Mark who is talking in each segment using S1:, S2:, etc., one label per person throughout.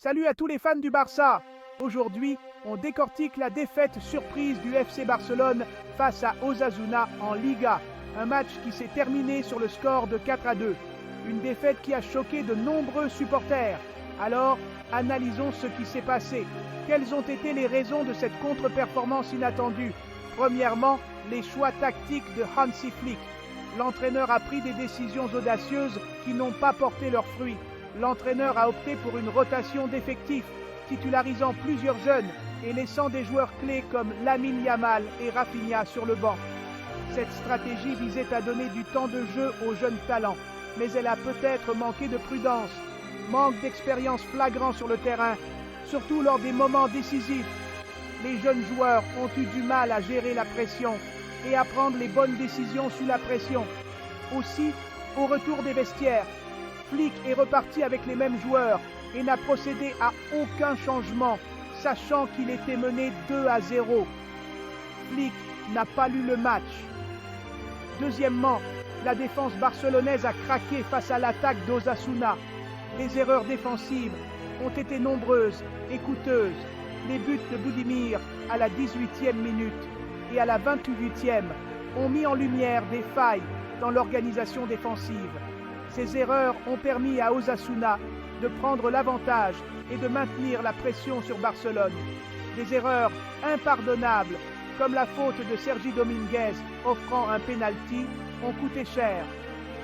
S1: Salut à tous les fans du Barça. Aujourd'hui, on décortique la défaite surprise du FC Barcelone face à Osasuna en Liga. Un match qui s'est terminé sur le score de 4-2. Une défaite qui a choqué de nombreux supporters. Alors, analysons ce qui s'est passé. Quelles ont été les raisons de cette contre-performance inattendue? Premièrement, les choix tactiques de Hansi Flick. L'entraîneur a pris des décisions audacieuses qui n'ont pas porté leurs fruits. L'entraîneur a opté pour une rotation d'effectifs, titularisant plusieurs jeunes et laissant des joueurs clés comme Lamine Yamal et Rafinha sur le banc. Cette stratégie visait à donner du temps de jeu aux jeunes talents, mais elle a peut-être manqué de prudence. Manque d'expérience flagrant sur le terrain, surtout lors des moments décisifs. Les jeunes joueurs ont eu du mal à gérer la pression et à prendre les bonnes décisions sous la pression. Aussi, au retour des vestiaires, Flick est reparti avec les mêmes joueurs et n'a procédé à aucun changement, sachant qu'il était mené 2-0. Flick n'a pas lu le match. Deuxièmement, la défense barcelonaise a craqué face à l'attaque d'Osasuna. Les erreurs défensives ont été nombreuses et coûteuses. Les buts de Budimir à la 18e minute et à la 28e ont mis en lumière des failles dans l'organisation défensive. Ces erreurs ont permis à Osasuna de prendre l'avantage et de maintenir la pression sur Barcelone. Des erreurs impardonnables, comme la faute de Sergi Dominguez offrant un penalty, ont coûté cher.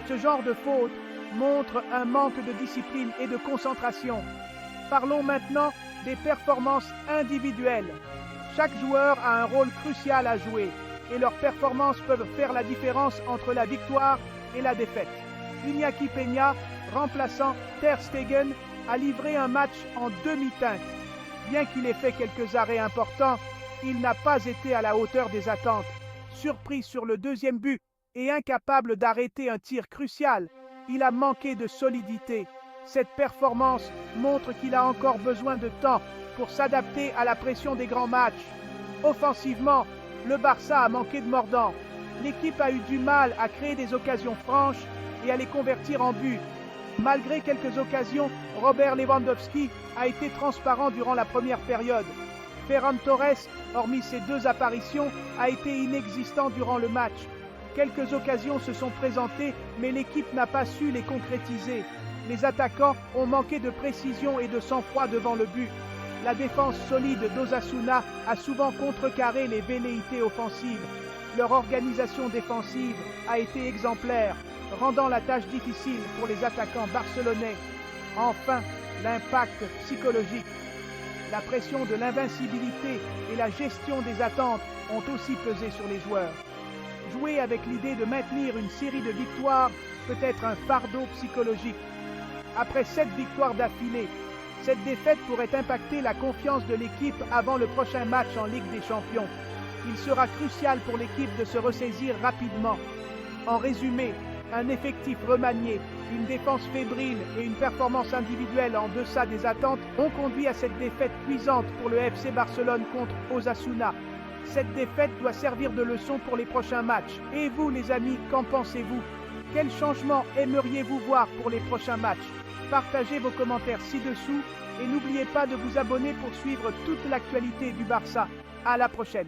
S1: Ce genre de faute montre un manque de discipline et de concentration. Parlons maintenant des performances individuelles. Chaque joueur a un rôle crucial à jouer et leurs performances peuvent faire la différence entre la victoire et la défaite. Iñaki Peña, remplaçant Ter Stegen, a livré un match en demi-teinte. Bien qu'il ait fait quelques arrêts importants, il n'a pas été à la hauteur des attentes. Surpris sur le deuxième but et incapable d'arrêter un tir crucial, il a manqué de solidité. Cette performance montre qu'il a encore besoin de temps pour s'adapter à la pression des grands matchs. Offensivement, le Barça a manqué de mordant. L'équipe a eu du mal à créer des occasions franches et à les convertir en buts. Malgré quelques occasions, Robert Lewandowski a été transparent durant la première période. Ferran Torres, hormis ses deux apparitions, a été inexistant durant le match. Quelques occasions se sont présentées, mais l'équipe n'a pas su les concrétiser. Les attaquants ont manqué de précision et de sang-froid devant le but. La défense solide d'Osasuna a souvent contrecarré les velléités offensives. Leur organisation défensive a été exemplaire, rendant la tâche difficile pour les attaquants barcelonais. Enfin, l'impact psychologique. La pression de l'invincibilité et la gestion des attentes ont aussi pesé sur les joueurs. Jouer avec l'idée de maintenir une série de victoires peut être un fardeau psychologique. Après 7 victoires d'affilée, cette défaite pourrait impacter la confiance de l'équipe avant le prochain match en Ligue des Champions. Il sera crucial pour l'équipe de se ressaisir rapidement. En résumé, un effectif remanié, une défense fébrile et une performance individuelle en deçà des attentes ont conduit à cette défaite cuisante pour le FC Barcelone contre Osasuna. Cette défaite doit servir de leçon pour les prochains matchs. Et vous, les amis, qu'en pensez-vous? Quels changements aimeriez-vous voir pour les prochains matchs? Partagez vos commentaires ci-dessous et n'oubliez pas de vous abonner pour suivre toute l'actualité du Barça. À la prochaine!